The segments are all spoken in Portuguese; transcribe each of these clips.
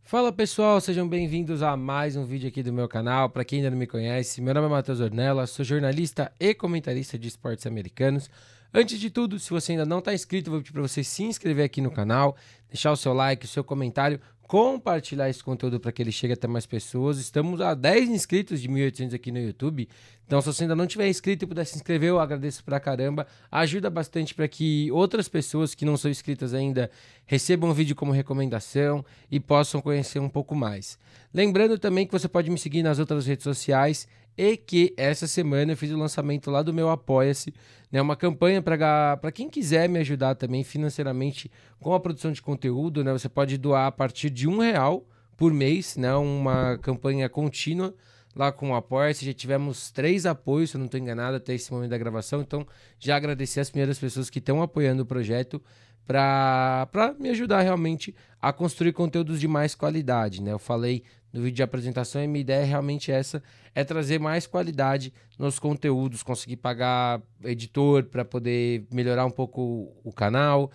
Fala pessoal, sejam bem-vindos a mais um vídeo aqui do meu canal. Para quem ainda não me conhece, meu nome é Matheus Ornella, sou jornalista e comentarista de esportes americanos. Antes de tudo, se você ainda não está inscrito, vou pedir para você se inscrever aqui no canal, deixar o seu like, o seu comentário, compartilhar esse conteúdo para que ele chegue até mais pessoas. Estamos a 10 inscritos de 1.800 aqui no YouTube, então se você ainda não tiver inscrito e puder se inscrever, eu agradeço pra caramba. Ajuda bastante para que outras pessoas que não são inscritas ainda recebam o vídeo como recomendação e possam conhecer um pouco mais. Lembrando também que você pode me seguir nas outras redes sociais e que essa semana eu fiz o lançamento lá do meu Apoia-se, né, uma campanha para quem quiser me ajudar também financeiramente com a produção de conteúdo, né, você pode doar a partir de R$ 1 por mês, né, uma campanha contínua lá com o Apoia-se. Já tivemos 3 apoios, se eu não estou enganado, até esse momento da gravação, então já agradeci as primeiras pessoas que estão apoiando o projeto para me ajudar realmente a construir conteúdos de mais qualidade, né? Eu falei no vídeo de apresentação e minha ideia realmente essa, é trazer mais qualidade nos conteúdos, conseguir pagar editor para poder melhorar um pouco o canal,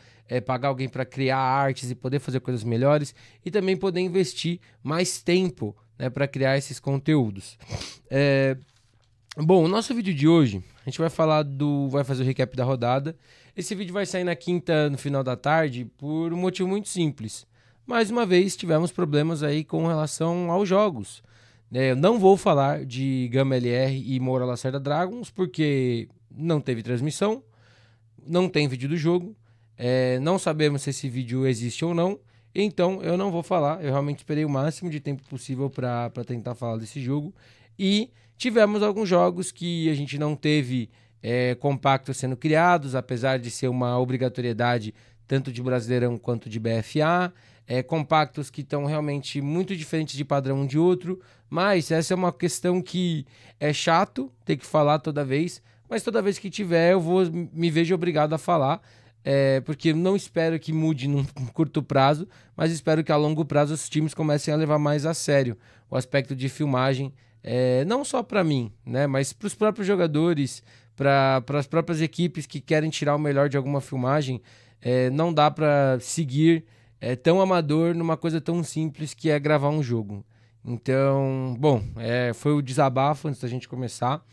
pagar alguém para criar artes e poder fazer coisas melhores e também poder investir mais tempo, né, para criar esses conteúdos. Bom, o nosso vídeo de hoje, a gente vai fazer o recap da rodada. Esse vídeo vai sair na quinta, no final da tarde, por um motivo muito simples. Mais uma vez, tivemos problemas aí com relação aos jogos. Eu não vou falar de Gama LR e Moura Lacerda Dragons, porque não teve transmissão, não tem vídeo do jogo, não sabemos se esse vídeo existe ou não, então eu não vou falar. Eu realmente esperei o máximo de tempo possível para tentar falar desse jogo. E tivemos alguns jogos que a gente não teve compactos sendo criados, apesar de ser uma obrigatoriedade tanto de Brasileirão quanto de BFA. Compactos que estão realmente muito diferentes de padrão um de outro, mas essa é uma questão que é chato ter que falar toda vez, mas toda vez que tiver eu me vejo obrigado a falar, porque não espero que mude num curto prazo, mas espero que a longo prazo os times comecem a levar mais a sério o aspecto de filmagem, não só para mim, né, mas para os próprios jogadores, para as próprias equipes que querem tirar o melhor de alguma filmagem. Não dá para seguir tão amador numa coisa tão simples que é gravar um jogo. Então, bom, foi o desabafo antes da gente começar.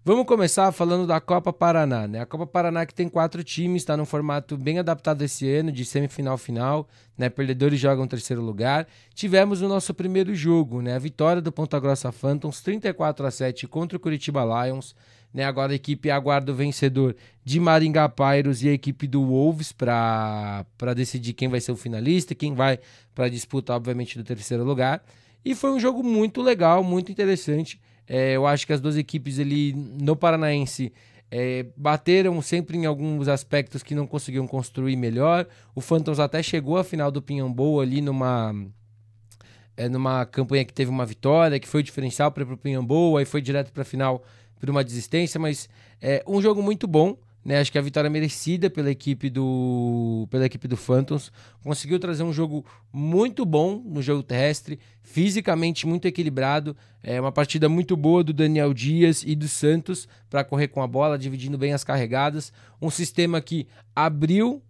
Vamos começar falando da Copa Paraná, né? A Copa Paraná que tem 4 times, está num formato bem adaptado esse ano, de semifinal final, né? Perdedores jogam 3º lugar. Tivemos o nosso primeiro jogo, né? A vitória do Ponta Grossa Phantoms, 34-7 contra o Curitiba Lions, né? Agora a equipe aguarda o vencedor de Maringá Pyros e a equipe do Wolves para decidir quem vai ser o finalista, quem vai para a disputa, obviamente, do 3º lugar. E foi um jogo muito legal, muito interessante. Eu acho que as duas equipes ali no Paranaense bateram sempre em alguns aspectos que não conseguiam construir melhor. O Phantoms até chegou à final do Pinhamboa ali numa campanha que teve uma vitória, que foi o diferencial para o Pinhamboa, e foi direto para a final por uma desistência, mas um jogo muito bom, né? Acho que a vitória merecida pela equipe do Phantoms. Conseguiu trazer um jogo muito bom no jogo terrestre, fisicamente muito equilibrado, uma partida muito boa do Daniel Dias e do Santos para correr com a bola, dividindo bem as carregadas, um sistema que abriu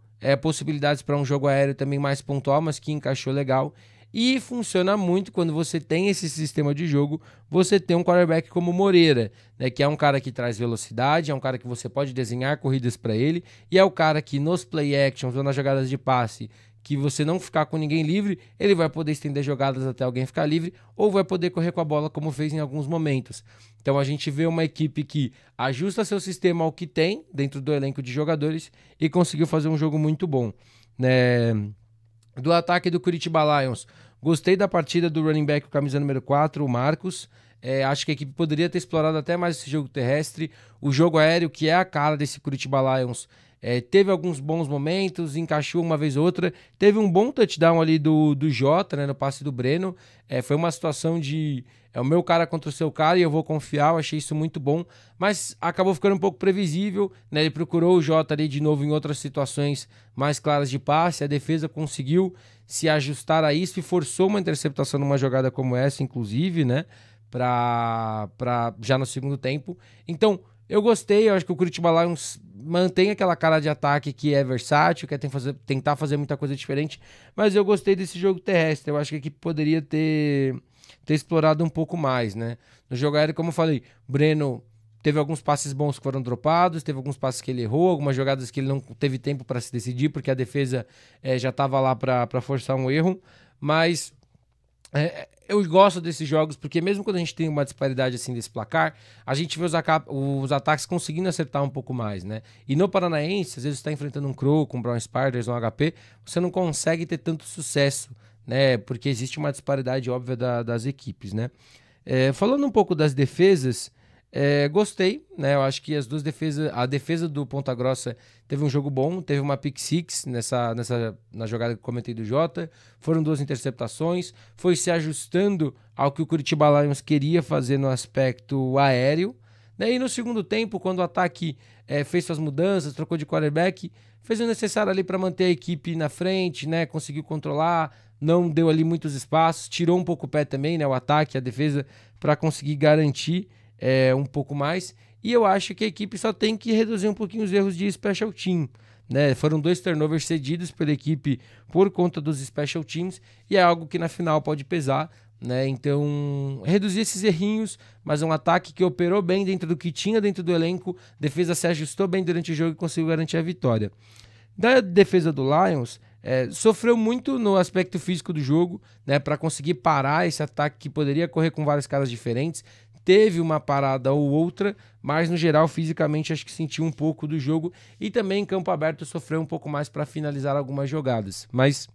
possibilidades para um jogo aéreo também mais pontual, mas que encaixou legal. E funciona muito quando você tem esse sistema de jogo, você tem um quarterback como Moreira, né, que é um cara que traz velocidade, é um cara que você pode desenhar corridas para ele, e é o cara que nos play actions ou nas jogadas de passe, que você não ficar com ninguém livre, ele vai poder estender jogadas até alguém ficar livre, ou vai poder correr com a bola como fez em alguns momentos. Então a gente vê uma equipe que ajusta seu sistema ao que tem dentro do elenco de jogadores e conseguiu fazer um jogo muito bom, né? Do ataque do Curitiba Lions, gostei da partida do running back, o camisa número 4, o Marcos. Acho que a equipe poderia ter explorado até mais esse jogo terrestre. O jogo aéreo, que é a cara desse Curitiba Lions, teve alguns bons momentos, encaixou uma vez ou outra. Teve um bom touchdown ali do Jota, né, no passe do Breno. Foi uma situação de o meu cara contra o seu cara e eu vou confiar. Eu achei isso muito bom, mas acabou ficando um pouco previsível, né? Ele procurou o Jota ali de novo em outras situações mais claras de passe. A defesa conseguiu se ajustar a isso e forçou uma interceptação numa jogada como essa, inclusive, né? Já no segundo tempo. Então, eu gostei. Eu acho que o Curitiba Lions mantém aquela cara de ataque que é versátil, quer tentar fazer muita coisa diferente, mas eu gostei desse jogo terrestre. Eu acho que a equipe poderia ter explorado um pouco mais, né? No jogo aéreo, como eu falei, Breno teve alguns passes bons que foram dropados, teve alguns passes que ele errou, algumas jogadas que ele não teve tempo para se decidir, porque a defesa já estava lá para forçar um erro, mas eu gosto desses jogos, porque mesmo quando a gente tem uma disparidade assim desse placar, a gente vê os ataques conseguindo acertar um pouco mais, né? E no Paranaense, às vezes você está enfrentando um Crow, um Brown Spiders, um HP, você não consegue ter tanto sucesso, né? Porque existe uma disparidade óbvia das equipes, né? Falando um pouco das defesas, gostei, né? Eu acho que as duas defesas, a defesa do Ponta Grossa teve um jogo bom, teve uma pick six na jogada que comentei do Jota, foram 2 interceptações, foi se ajustando ao que o Curitiba Lions queria fazer no aspecto aéreo, né? E no segundo tempo, quando o ataque fez suas mudanças, trocou de quarterback, fez o necessário ali para manter a equipe na frente, né? Conseguiu controlar, não deu ali muitos espaços, tirou um pouco o pé também, né? O ataque, a defesa, para conseguir garantir um pouco mais, e eu acho que a equipe só tem que reduzir um pouquinho os erros de special team, né? Foram 2 turnovers cedidos pela equipe por conta dos special teams, e é algo que na final pode pesar, né? Então, reduzir esses errinhos, mas um ataque que operou bem dentro do que tinha dentro do elenco, defesa se ajustou bem durante o jogo e conseguiu garantir a vitória. Da defesa do Lions, sofreu muito no aspecto físico do jogo, né, para conseguir parar esse ataque que poderia correr com vários caras diferentes. Teve uma parada ou outra, mas no geral, fisicamente, acho que sentiu um pouco do jogo. E também em campo aberto sofreu um pouco mais para finalizar algumas jogadas. Mas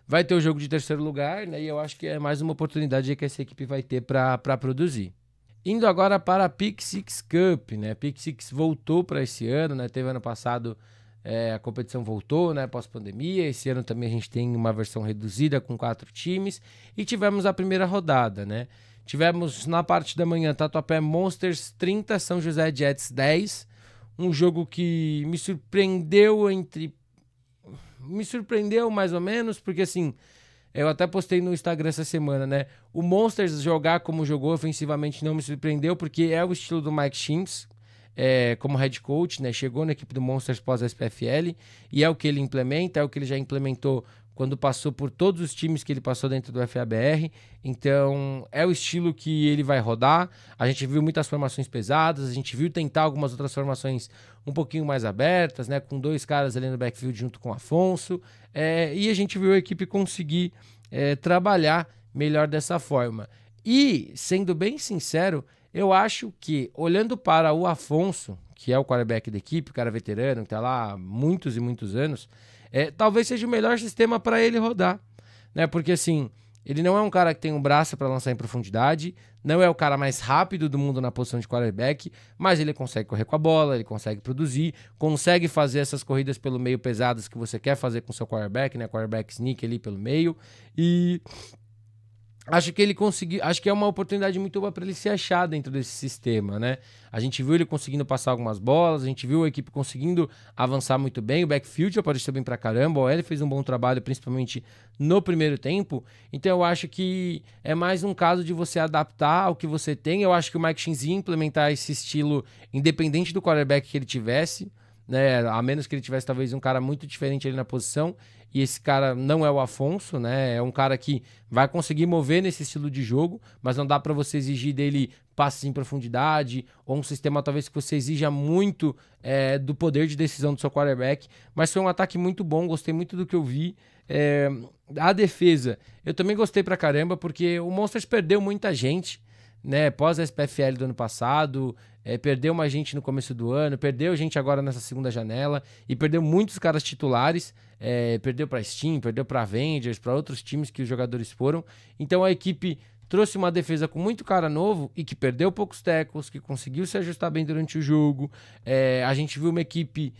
vai ter o jogo de terceiro lugar, né? E eu acho que é mais uma oportunidade que essa equipe vai ter para produzir. Indo agora para a Pick Six Cup, né? A Pick Six voltou para esse ano, né? Teve ano passado, a competição voltou, né? Pós-pandemia. Esse ano também a gente tem uma versão reduzida com 4 times. E tivemos a primeira rodada, né? Tivemos na parte da manhã Tatuapé Monsters 30, São José Jets 10. Um jogo que me surpreendeu mais ou menos, porque assim, eu até postei no Instagram essa semana, né? O Monsters jogar como jogou ofensivamente não me surpreendeu, porque é o estilo do Mike Shims, como head coach, né? Chegou na equipe do Monsters pós-SPFL e é o que ele implementa, é o que ele já implementou quando passou por todos os times que ele passou dentro do FABR. Então, é o estilo que ele vai rodar. A gente viu muitas formações pesadas, a gente viu tentar algumas outras formações um pouquinho mais abertas, né, com 2 caras ali no backfield junto com o Afonso. E a gente viu a equipe conseguir trabalhar melhor dessa forma. E, sendo bem sincero, eu acho que, olhando para o Afonso, que é o quarterback da equipe, o cara veterano, que está lá há muitos e muitos anos, talvez seja o melhor sistema para ele rodar, né? Porque assim, ele não é um cara que tem um braço para lançar em profundidade, não é o cara mais rápido do mundo na posição de quarterback, mas ele consegue correr com a bola, ele consegue produzir, consegue fazer essas corridas pelo meio pesadas que você quer fazer com o seu quarterback, né? Quarterback sneak ali pelo meio. E acho que ele conseguiu, acho que é uma oportunidade muito boa para ele se achar dentro desse sistema, né? A gente viu ele conseguindo passar algumas bolas, a gente viu a equipe conseguindo avançar muito bem, o backfield apareceu bem pra caramba, o OL fez um bom trabalho, principalmente no primeiro tempo. Então eu acho que é mais um caso de você adaptar ao que você tem. Eu acho que o Mike Shins ia implementar esse estilo independente do quarterback que ele tivesse, né? A menos que ele tivesse talvez um cara muito diferente ali na posição. E esse cara não é o Afonso, né? É um cara que vai conseguir mover nesse estilo de jogo, mas não dá para você exigir dele passes em profundidade ou um sistema talvez que você exija muito do poder de decisão do seu quarterback. Mas foi um ataque muito bom, gostei muito do que eu vi. A defesa, eu também gostei pra caramba, porque o Monsters perdeu muita gente, né? Pós a SPFL do ano passado, perdeu uma gente no começo do ano, perdeu gente agora nessa segunda janela e perdeu muitos caras titulares. Perdeu para Steam, perdeu para Avengers, para outros times que os jogadores foram. Então a equipe trouxe uma defesa com muito cara novo e que perdeu poucos tackles, que conseguiu se ajustar bem durante o jogo. A gente viu uma equipe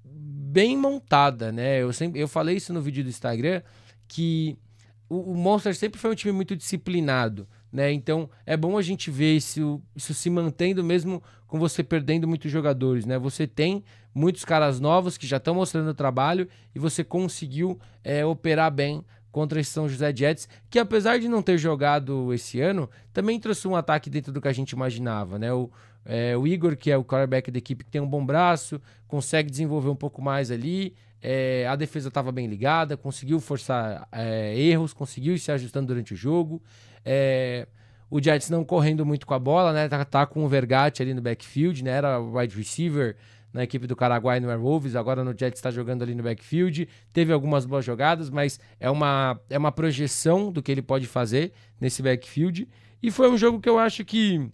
bem montada, né? Eu falei isso no vídeo do Instagram, que o Monster sempre foi um time muito disciplinado, né? Então é bom a gente ver isso se mantendo mesmo com você perdendo muitos jogadores, né? Você tem muitos caras novos que já estão mostrando o trabalho e você conseguiu operar bem contra esse São José Jets, que apesar de não ter jogado esse ano, também trouxe um ataque dentro do que a gente imaginava, né? O Igor, que é o quarterback da equipe, que tem um bom braço, consegue desenvolver um pouco mais ali, a defesa estava bem ligada, conseguiu forçar erros, conseguiu ir se ajustando durante o jogo. O Jets não correndo muito com a bola, né? Tá com o Vergatti ali no backfield, né? Era wide receiver na equipe do Paraguai no Airwolves, agora no Jets está jogando ali no backfield. Teve algumas boas jogadas, mas é uma projeção do que ele pode fazer nesse backfield. E foi um jogo que eu acho que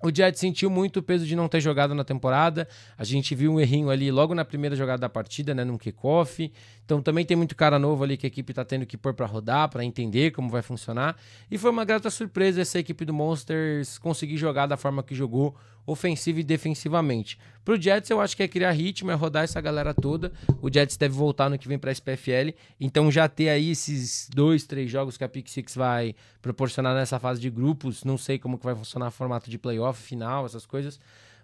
o Jets sentiu muito o peso de não ter jogado na temporada. A gente viu um errinho ali logo na primeira jogada da partida, né, num kickoff. Então também tem muito cara novo ali que a equipe tá tendo que pôr para rodar, para entender como vai funcionar. E foi uma grata surpresa essa equipe do Monsters conseguir jogar da forma que jogou, ofensiva e defensivamente. Pro Jets eu acho que é criar ritmo, é rodar essa galera toda. O Jets deve voltar no que vem pra SPFL. Então já ter aí esses 2, 3 jogos que a Pick Six vai proporcionar nessa fase de grupos. Não sei como que vai funcionar o formato de playoff, final, essas coisas.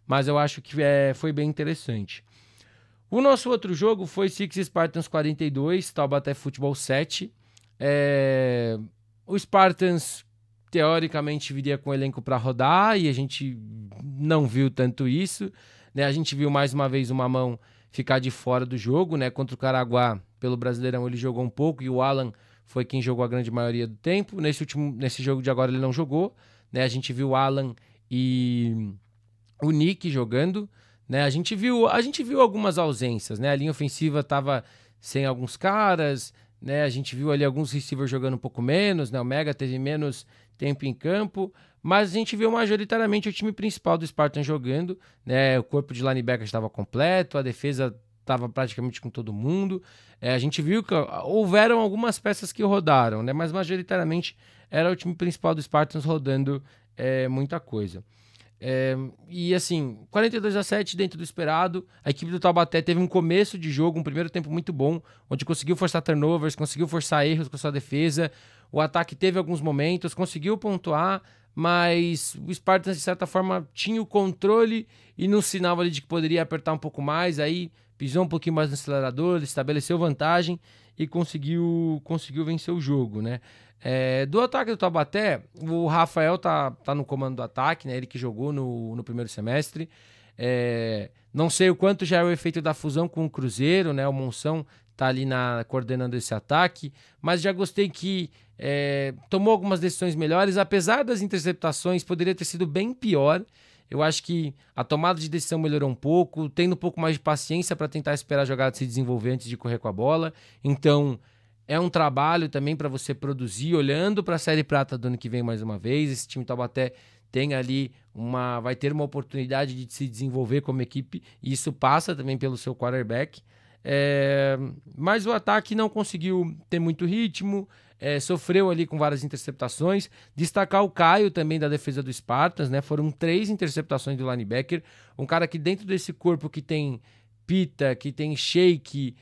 Mas eu acho que foi bem interessante. O nosso outro jogo foi Six Spartans 42, Taubaté Futebol 7. O Spartans teoricamente viria com o elenco para rodar e a gente não viu tanto isso, né? A gente viu mais uma vez o Mamão ficar de fora do jogo, né? Contra o Caraguá, pelo Brasileirão, ele jogou um pouco e o Alan foi quem jogou a grande maioria do tempo. Nesse jogo de agora ele não jogou, né? A gente viu o Alan e o Nick jogando, né? A gente viu algumas ausências, né? A linha ofensiva estava sem alguns caras, né? A gente viu ali alguns receivers jogando um pouco menos, né? O Mega teve menos tempo em campo, mas a gente viu majoritariamente o time principal do Spartan jogando, né? O corpo de linebacker estava completo, a defesa estava praticamente com todo mundo. A gente viu que houveram algumas peças que rodaram, né? Mas majoritariamente era o time principal do Spartans rodando muita coisa. E assim, 42-7 dentro do esperado. A equipe do Taubaté teve um começo de jogo, um primeiro tempo muito bom, onde conseguiu forçar turnovers, conseguiu forçar erros com a sua defesa. O ataque teve alguns momentos, conseguiu pontuar, mas o Spartans, de certa forma, tinha o controle e no sinal ali de que poderia apertar um pouco mais, aí pisou um pouquinho mais no acelerador, estabeleceu vantagem e conseguiu vencer o jogo, né? Do ataque do Taubaté, o Rafael tá no comando do ataque, né? Ele que jogou no primeiro semestre. Não sei o quanto já é o efeito da fusão com o Cruzeiro, né? O Monção tá ali coordenando esse ataque, mas já gostei que tomou algumas decisões melhores, apesar das interceptações, poderia ter sido bem pior. Eu acho que a tomada de decisão melhorou um pouco, tendo um pouco mais de paciência para tentar esperar a jogada se desenvolver antes de correr com a bola. Então, é um trabalho também para você produzir, olhando para a Série Prata do ano que vem mais uma vez. Esse time Taubaté tem ali vai ter uma oportunidade de se desenvolver como equipe, e isso passa também pelo seu quarterback. Mas o ataque não conseguiu ter muito ritmo, sofreu ali com várias interceptações. Destacar o Caio também da defesa do Spartans, né? Foram 3 interceptações do linebacker, um cara que dentro desse corpo que tem Pita, que tem Shake,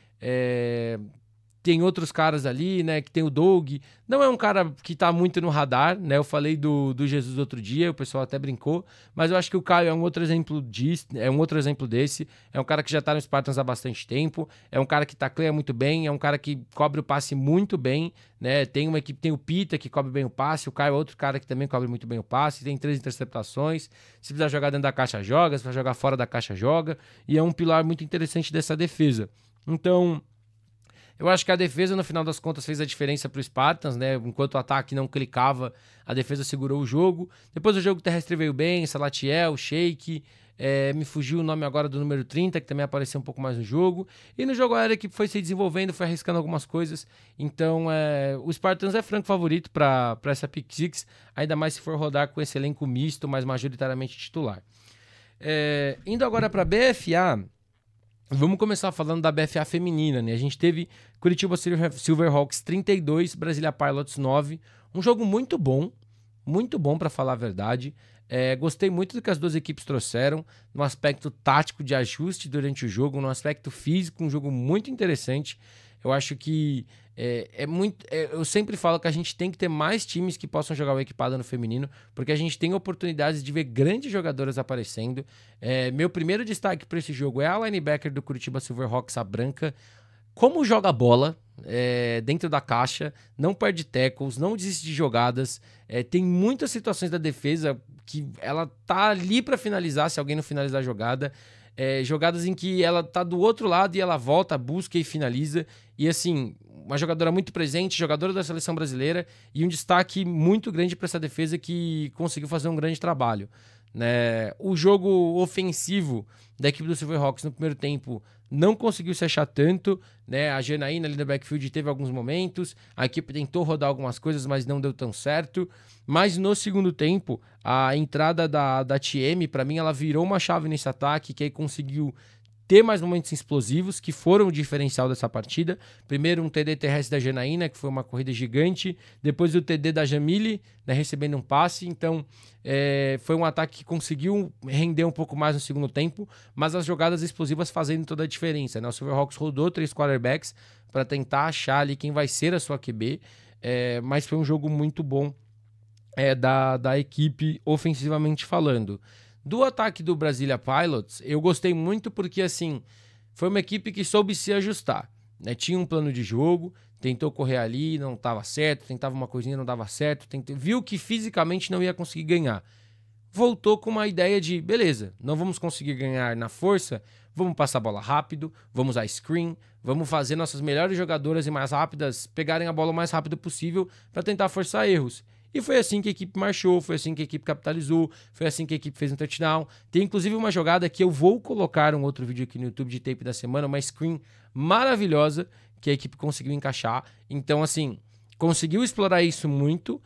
tem outros caras ali, né, que tem o Doug, não é um cara que tá muito no radar, né, eu falei do Jesus outro dia, o pessoal até brincou, mas eu acho que o Caio é um outro exemplo desse, é um cara que já tá no Spartans há bastante tempo, é um cara que tacleia muito bem, é um cara que cobre o passe muito bem, né, tem uma equipe, tem o Pita que cobre bem o passe, o Caio é outro cara que também cobre muito bem o passe, tem 3 interceptações, se precisar jogar dentro da caixa joga, se precisar jogar fora da caixa joga, e é um pilar muito interessante dessa defesa. Então, eu acho que a defesa, no final das contas, fez a diferença para o Spartans, né? Enquanto o ataque não clicava, a defesa segurou o jogo. Depois o jogo terrestre veio bem, Salatiel, Sheik, me fugiu o nome agora do número 30, que também apareceu um pouco mais no jogo. E no jogo aéreo a equipe foi se desenvolvendo, foi arriscando algumas coisas. Então, o Spartans é franco favorito para essa Pick Six, ainda mais se for rodar com esse elenco misto, mas majoritariamente titular. Indo agora para a BFA... Vamos começar falando da BFA feminina, né? A gente teve Curitiba Silverhawks 32, Brasília Pilots 9. Um jogo muito bom para falar a verdade. Gostei muito do que as duas equipes trouxeram, no aspecto tático de ajuste durante o jogo, no aspecto físico, um jogo muito interessante. Eu acho que eu sempre falo que a gente tem que ter mais times que possam jogar o equipado no feminino, porque a gente tem oportunidades de ver grandes jogadoras aparecendo. Meu primeiro destaque para esse jogo é a linebacker do Curitiba Silverhawks, a Branca. Como joga bola, dentro da caixa, não perde tackles, não desiste de jogadas. Tem muitas situações da defesa que ela tá ali para finalizar, se alguém não finalizar a jogada. Jogadas em que ela tá do outro lado e ela volta, busca e finaliza. E assim, uma jogadora muito presente, jogadora da seleção brasileira e um destaque muito grande para essa defesa que conseguiu fazer um grande trabalho, né? O jogo ofensivo da equipe do Silverhawks no primeiro tempo não conseguiu se achar tanto, né? A Janaína ali no backfield teve alguns momentos, a equipe tentou rodar algumas coisas, mas não deu tão certo. Mas no segundo tempo, a entrada da TM, para mim, ela virou uma chave nesse ataque, que aí conseguiu ter mais momentos explosivos, que foram o diferencial dessa partida. Primeiro um TD terrestre da Janaína, que foi uma corrida gigante. Depois o TD da Jamile, né, recebendo um passe. Então, foi um ataque que conseguiu render um pouco mais no segundo tempo, mas as jogadas explosivas fazendo toda a diferença, né? O Silverhawks rodou 3 quarterbacks para tentar achar ali quem vai ser a sua QB, mas foi um jogo muito bom da equipe ofensivamente falando. Do ataque do Brasília Pilots, eu gostei muito porque, assim, foi uma equipe que soube se ajustar, né? Tinha um plano de jogo, tentou correr ali, não estava certo, tentava uma coisinha, não dava certo, viu que fisicamente não ia conseguir ganhar. Voltou com uma ideia de, beleza, não vamos conseguir ganhar na força, vamos passar a bola rápido, vamos usar screen, vamos fazer nossas melhores jogadoras e mais rápidas pegarem a bola o mais rápido possível para tentar forçar erros. E foi assim que a equipe marchou, foi assim que a equipe capitalizou, foi assim que a equipe fez um touchdown. Tem inclusive uma jogada que eu vou colocar um outro vídeo aqui no YouTube de tape da semana, uma screen maravilhosa que a equipe conseguiu encaixar. Então, assim, conseguiu explorar isso muito.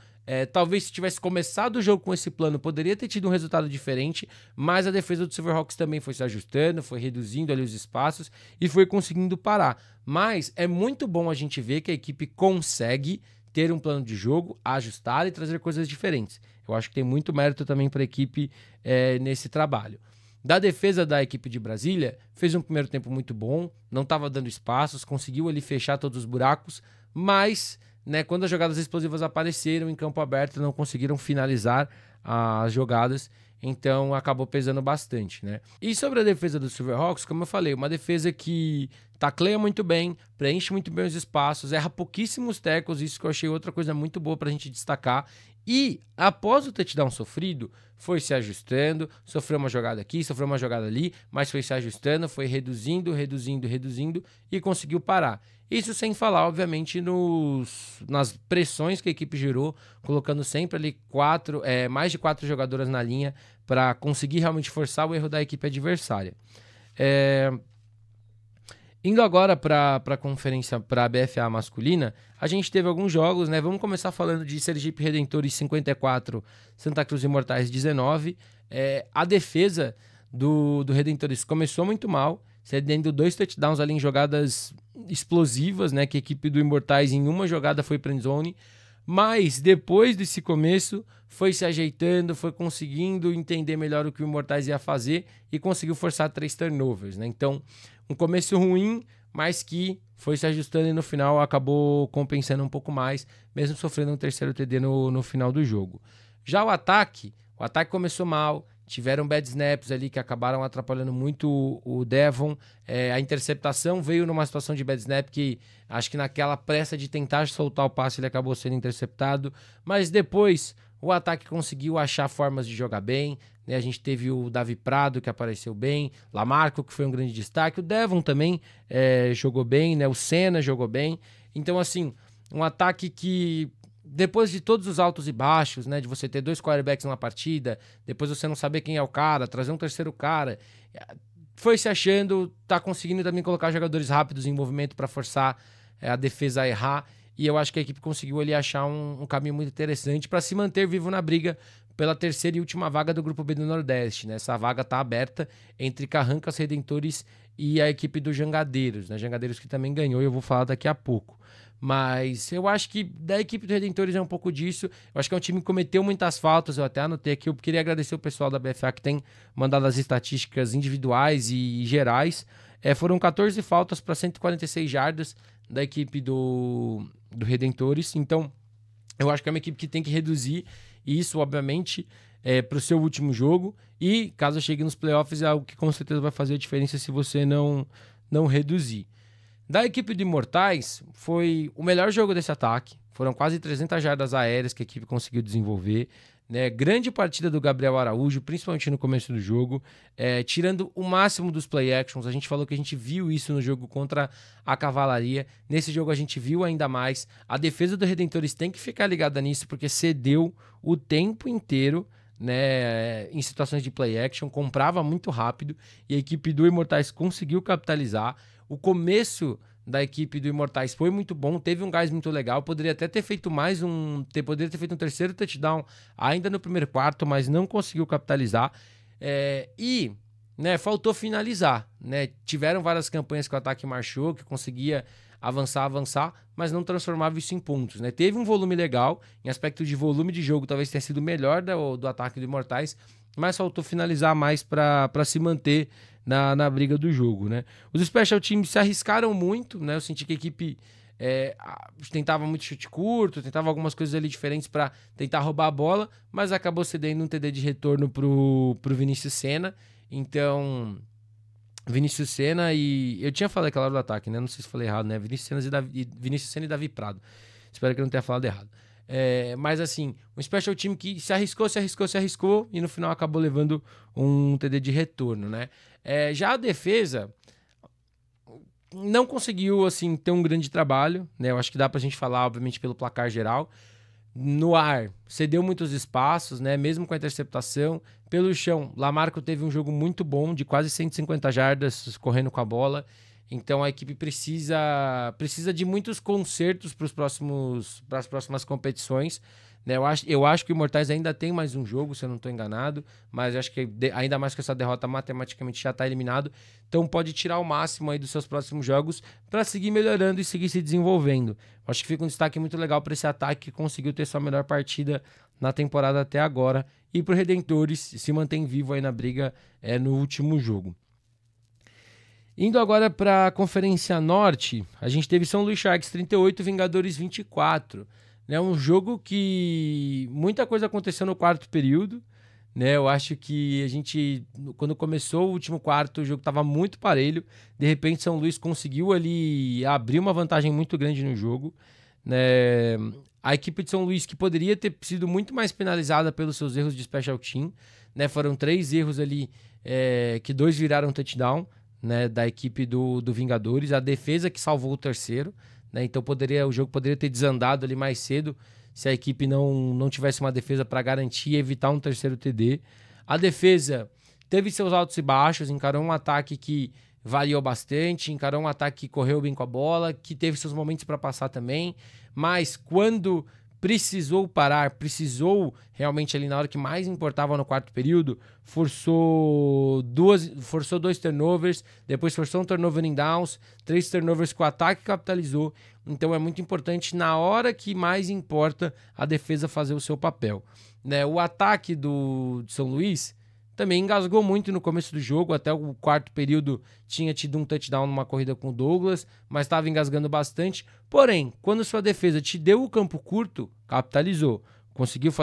Talvez se tivesse começado o jogo com esse plano, poderia ter tido um resultado diferente, mas a defesa do Silverhawks também foi se ajustando, foi reduzindo ali os espaços e foi conseguindo parar. Mas é muito bom a gente ver que a equipe consegue ter um plano de jogo, ajustar e trazer coisas diferentes. Eu acho que tem muito mérito também para a equipe nesse trabalho. Da defesa da equipe de Brasília, fez um primeiro tempo muito bom, não estava dando espaços, conseguiu ali fechar todos os buracos, mas, né, quando as jogadas explosivas apareceram em campo aberto, não conseguiram finalizar as jogadas, então acabou pesando bastante, né? E sobre a defesa do Silverhawks, como eu falei, uma defesa que tacleia muito bem, preenche muito bem os espaços, erra pouquíssimos tackles, isso que eu achei outra coisa muito boa pra gente destacar. E após o touchdown sofrido, foi se ajustando, sofreu uma jogada aqui, sofreu uma jogada ali, mas foi se ajustando, foi reduzindo e conseguiu parar. Isso sem falar, obviamente, nas pressões que a equipe gerou, colocando sempre ali mais de 4 jogadoras na linha para conseguir realmente forçar o erro da equipe adversária. Indo agora para a conferência, para a BFA masculina, a gente teve alguns jogos, né? Vamos começar falando de Sergipe Redentores 54, Santa Cruz Imortais 19. A defesa do Redentores começou muito mal, cedendo 2 touchdowns ali em jogadas explosivas, né? Que a equipe do Imortais em uma jogada foi para endzone, mas depois desse começo foi se ajeitando, foi conseguindo entender melhor o que o Imortais ia fazer e conseguiu forçar 3 turnovers, né? Então, um começo ruim, mas que foi se ajustando e no final acabou compensando um pouco mais, mesmo sofrendo um terceiro TD no final do jogo. Já o ataque começou mal, tiveram bad snaps ali que acabaram atrapalhando muito o Devon. A interceptação veio numa situação de bad snap que acho que naquela pressa de tentar soltar o passe ele acabou sendo interceptado, mas depois o ataque conseguiu achar formas de jogar bem, né? A gente teve o Davi Prado que apareceu bem, Lamarco que foi um grande destaque, o Devon também jogou bem, né? O Senna jogou bem. Então assim, um ataque que depois de todos os altos e baixos, né, de você ter 2 quarterbacks numa partida, depois você não saber quem é o cara, trazer um terceiro cara, foi se achando, tá conseguindo também colocar jogadores rápidos em movimento para forçar a defesa a errar, e eu acho que a equipe conseguiu ali achar um caminho muito interessante para se manter vivo na briga pela terceira e última vaga do Grupo B do Nordeste, né? Essa vaga tá aberta entre Carrancas, Redentores e a equipe do Jangadeiros, né? Jangadeiros que também ganhou e eu vou falar daqui a pouco. Mas eu acho que da equipe do Redentores é um pouco disso. Eu acho que é um time que cometeu muitas faltas. Eu até anotei aqui. Eu queria agradecer o pessoal da BFA que tem mandado as estatísticas individuais e gerais. Foram 14 faltas para 146 jardas da equipe do Redentores. Então, eu acho que é uma equipe que tem que reduzir isso, obviamente, para o seu último jogo. E caso chegue nos playoffs, é algo que com certeza vai fazer a diferença se você não reduzir. Da equipe do Imortais, foi o melhor jogo desse ataque. Foram quase 300 jardas aéreas que a equipe conseguiu desenvolver. Né? Grande partida do Gabriel Araújo, principalmente no começo do jogo, tirando o máximo dos play actions. A gente falou que a gente viu isso no jogo contra a Cavalaria. Nesse jogo a gente viu ainda mais. A defesa do Redentores tem que ficar ligada nisso, porque cedeu o tempo inteiro, né, em situações de play action, comprava muito rápido e a equipe do Imortais conseguiu capitalizar. O começo da equipe do Imortais foi muito bom, teve um gás muito legal, poderia até ter feito poderia ter feito um terceiro touchdown ainda no primeiro quarto, mas não conseguiu capitalizar. Né, faltou finalizar, né? Tiveram várias campanhas que o ataque marchou, que conseguia avançar, mas não transformava isso em pontos, né? Teve um volume legal, em aspecto de volume de jogo, talvez tenha sido melhor do ataque do Imortais, mas faltou finalizar mais para se manter na briga do jogo, né? Os special teams se arriscaram muito, né? Eu senti que a equipe tentava muito chute curto, tentava algumas coisas ali diferentes para tentar roubar a bola, mas acabou cedendo um TD de retorno pro Vinícius Senna. Então, Vinícius Senna e... Eu tinha falado aquela hora do ataque, né? Não sei se falei errado, né? Vinícius Senna e Davi Prado. Espero que eu não tenha falado errado. Mas assim, um special team que se arriscou e no final acabou levando um TD de retorno, né? Já a defesa não conseguiu assim ter um grande trabalho, né? Eu acho que dá pra gente falar, obviamente, pelo placar geral. No ar, cedeu muitos espaços, né? Mesmo com a interceptação. Pelo chão, Lamarco teve um jogo muito bom, de quase 150 jardas correndo com a bola. Então a equipe precisa de muitos consertos para as próximas competições. Né? Eu acho que o Imortais ainda tem mais um jogo, se eu não estou enganado, mas eu acho que ainda mais com essa derrota matematicamente já está eliminado. Então pode tirar o máximo aí dos seus próximos jogos para seguir melhorando e seguir se desenvolvendo. Eu acho que fica um destaque muito legal para esse ataque que conseguiu ter sua melhor partida na temporada até agora. E para o Redentores se mantém vivo aí na briga no último jogo. Indo agora para a Conferência Norte, a gente teve São Luís Sharks 38, Vingadores 24. Né? Um jogo que muita coisa aconteceu no quarto período. Né? Eu acho que a gente, quando começou o último quarto, o jogo estava muito parelho. De repente, São Luís conseguiu ali abrir uma vantagem muito grande no jogo. Né? A equipe de São Luís, que poderia ter sido muito mais penalizada pelos seus erros de special team. Né? Foram 3 erros ali, que 2 viraram touchdown. Né, da equipe do Vingadores, a defesa que salvou o terceiro, né, então o jogo poderia ter desandado ali mais cedo se a equipe não tivesse uma defesa para garantir e evitar um terceiro TD. A defesa teve seus altos e baixos, encarou um ataque que variou bastante, encarou um ataque que correu bem com a bola, que teve seus momentos para passar também, mas quando precisou parar, precisou realmente ali na hora que mais importava no quarto período, forçou 2 turnovers, depois forçou um turnover em downs, 3 turnovers que o ataque capitalizou. Então é muito importante na hora que mais importa a defesa fazer o seu papel. Né? O ataque de São Luís também engasgou muito no começo do jogo, até o quarto período tinha tido um touchdown numa corrida com o Douglas, mas estava engasgando bastante. Porém, quando sua defesa te deu o campo curto, capitalizou. Conseguiu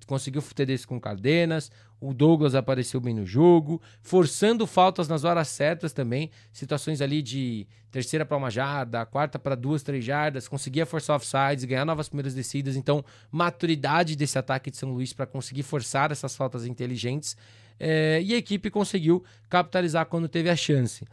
conseguiu TDs com Cardenas, o Douglas apareceu bem no jogo, forçando faltas nas horas certas também, situações ali de terceira para 1 jarda, quarta para 2, 3 jardas, conseguia forçar offsides, ganhar novas primeiras descidas, então maturidade desse ataque de São Luís para conseguir forçar essas faltas inteligentes, e a equipe conseguiu capitalizar quando teve a chance.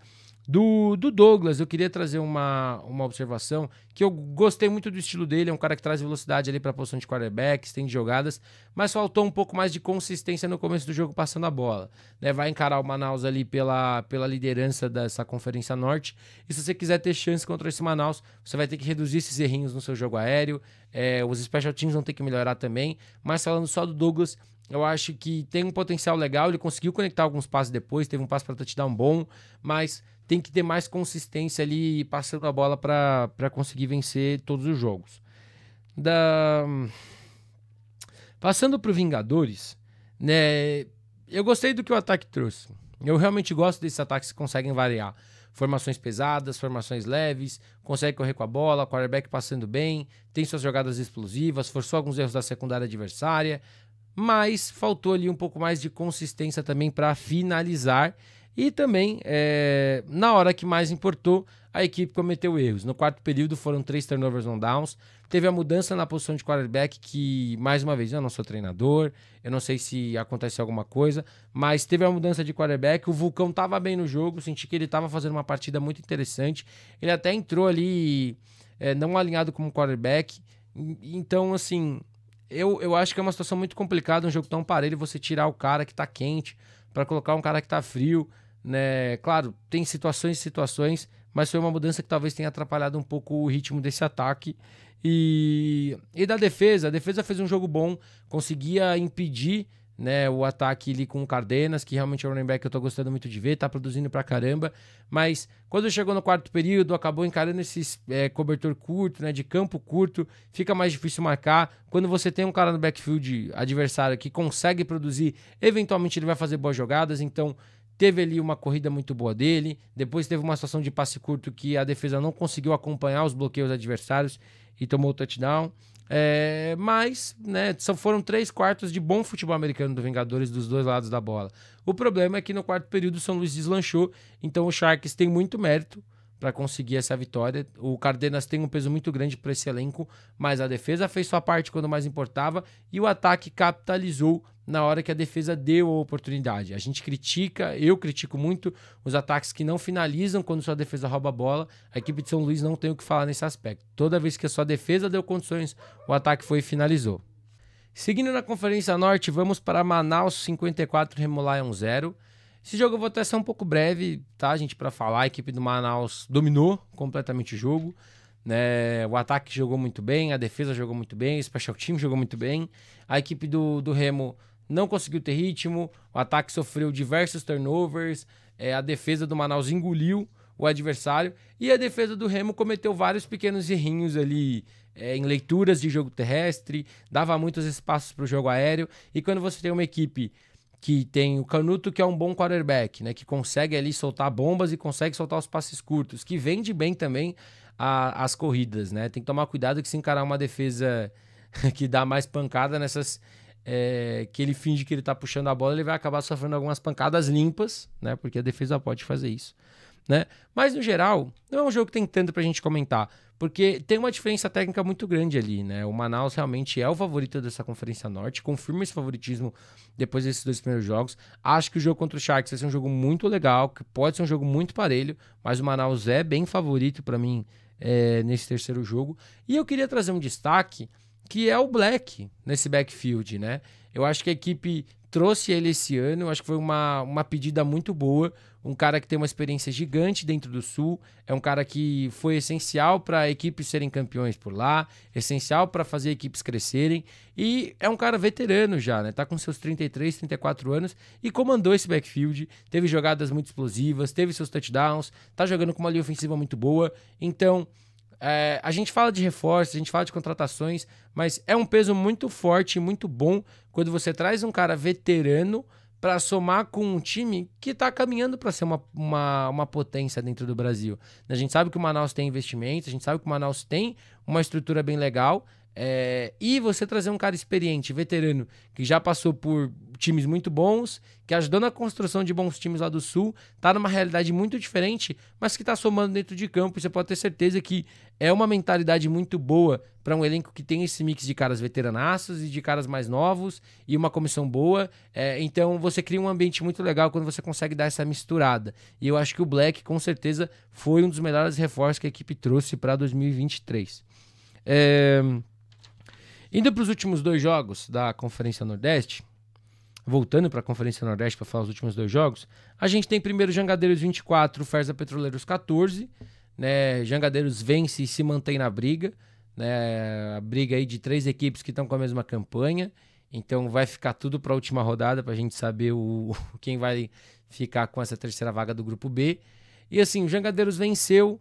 Do Douglas, eu queria trazer uma observação, que eu gostei muito do estilo dele, é um cara que traz velocidade ali para a posição de quarterback, tem jogadas, mas faltou um pouco mais de consistência no começo do jogo passando a bola. Né? Vai encarar o Manaus ali pela liderança dessa Conferência Norte, e se você quiser ter chance contra esse Manaus, você vai ter que reduzir esses errinhos no seu jogo aéreo, os special teams vão ter que melhorar também, mas falando só do Douglas, eu acho que tem um potencial legal, ele conseguiu conectar alguns passes depois, teve um passe para touchdown bom, mas tem que ter mais consistência ali passando a bola para conseguir vencer todos os jogos. Passando para o Vingadores, né, eu gostei do que o ataque trouxe. Eu realmente gosto desses ataques que conseguem variar. Formações pesadas, formações leves, consegue correr com a bola, quarterback passando bem, tem suas jogadas explosivas, forçou alguns erros da secundária adversária, mas faltou ali um pouco mais de consistência também para finalizar. E também, na hora que mais importou, a equipe cometeu erros. No quarto período foram 3 turnovers on downs, teve a mudança na posição de quarterback que, mais uma vez, eu não sou treinador, eu não sei se aconteceu alguma coisa, mas teve a mudança de quarterback, o Vulcão estava bem no jogo, senti que ele estava fazendo uma partida muito interessante, ele até entrou ali não alinhado como quarterback, então assim, eu acho que é uma situação muito complicada, um jogo tão parelho, você tirar o cara que tá quente para colocar um cara que tá frio, né? Claro, tem situações e situações, mas foi uma mudança que talvez tenha atrapalhado um pouco o ritmo desse ataque. E da defesa, a defesa fez um jogo bom, conseguia impedir, né, o ataque ali com o Cardenas, que realmente é um running back que eu tô gostando muito de ver, tá produzindo pra caramba, mas quando chegou no quarto período, acabou encarando esse cobertor curto, né, de campo curto, fica mais difícil marcar. Quando você tem um cara no backfield adversário que consegue produzir, eventualmente ele vai fazer boas jogadas, então teve ali uma corrida muito boa dele, depois teve uma situação de passe curto que a defesa não conseguiu acompanhar os bloqueios adversários e tomou o touchdown. Mas, né, foram 3 quartos de bom futebol americano do Vingadores dos dois lados da bola. O problema é que no quarto período o São Luís deslanchou, então o Sharks tem muito mérito para conseguir essa vitória. O Cardenas tem um peso muito grande para esse elenco, mas a defesa fez sua parte quando mais importava e o ataque capitalizou na hora que a defesa deu a oportunidade. A gente critica, eu critico muito os ataques que não finalizam quando sua defesa rouba a bola. A equipe de São Luís não tem o que falar nesse aspecto. Toda vez que a sua defesa deu condições, o ataque foi e finalizou. Seguindo na Conferência Norte, vamos para Manaus 54, Remo Lion 0. Esse jogo eu vou até ser um pouco breve, tá, gente, para falar. A equipe do Manaus dominou completamente o jogo, né? O ataque jogou muito bem, a defesa jogou muito bem, o special team jogou muito bem. A equipe do Remo não conseguiu ter ritmo, o ataque sofreu diversos turnovers, a defesa do Manaus engoliu o adversário e a defesa do Remo cometeu vários pequenos errinhos ali em leituras de jogo terrestre, dava muitos espaços para o jogo aéreo, e quando você tem uma equipe que tem o Canuto, que é um bom quarterback, né, que consegue ali soltar bombas e consegue soltar os passes curtos, que vende bem também as corridas, né? Tem que tomar cuidado que se encarar uma defesa que dá mais pancada nessas... que ele finge que ele tá puxando a bola, ele vai acabar sofrendo algumas pancadas limpas, né? Porque a defesa pode fazer isso, né? Mas no geral, não é um jogo que tem tanto pra gente comentar, porque tem uma diferença técnica muito grande ali, né? O Manaus realmente é o favorito dessa Conferência Norte, confirma esse favoritismo depois desses 2 primeiros jogos. Acho que o jogo contra o Sharks vai ser um jogo muito legal, que pode ser um jogo muito parelho, mas o Manaus é bem favorito pra mim nesse terceiro jogo. E eu queria trazer um destaque, que é o Black nesse backfield, né? Eu acho que a equipe trouxe ele esse ano, eu acho que foi uma pedida muito boa, um cara que tem uma experiência gigante dentro do Sul, é um cara que foi essencial para equipes serem campeões por lá, essencial para fazer equipes crescerem, e é um cara veterano já, né? Tá com seus 33, 34 anos e comandou esse backfield, teve jogadas muito explosivas, teve seus touchdowns, tá jogando com uma linha ofensiva muito boa, então... a gente fala de reforços, a gente fala de contratações, mas é um peso muito forte e muito bom quando você traz um cara veterano para somar com um time que está caminhando para ser uma potência dentro do Brasil. A gente sabe que o Manaus tem investimentos, a gente sabe que o Manaus tem uma estrutura bem legal, e você trazer um cara experiente, veterano, que já passou por times muito bons, que ajudou na construção de bons times lá do Sul, tá numa realidade muito diferente, mas que tá somando dentro de campo, e você pode ter certeza que é uma mentalidade muito boa para um elenco que tem esse mix de caras veteranaços e de caras mais novos, e uma comissão boa, então você cria um ambiente muito legal quando você consegue dar essa misturada, e eu acho que o Black com certeza foi um dos melhores reforços que a equipe trouxe para 2023. Indo para os últimos 2 jogos da Conferência Nordeste, voltando para a Conferência Nordeste para falar os últimos 2 jogos, a gente tem primeiro Jangadeiros 24, Ferza Petroleiros 14, né? Jangadeiros vence e se mantém na briga, né? A briga aí de 3 equipes que estão com a mesma campanha, então vai ficar tudo para a última rodada para a gente saber quem vai ficar com essa terceira vaga do grupo B. E assim, o Jangadeiros venceu,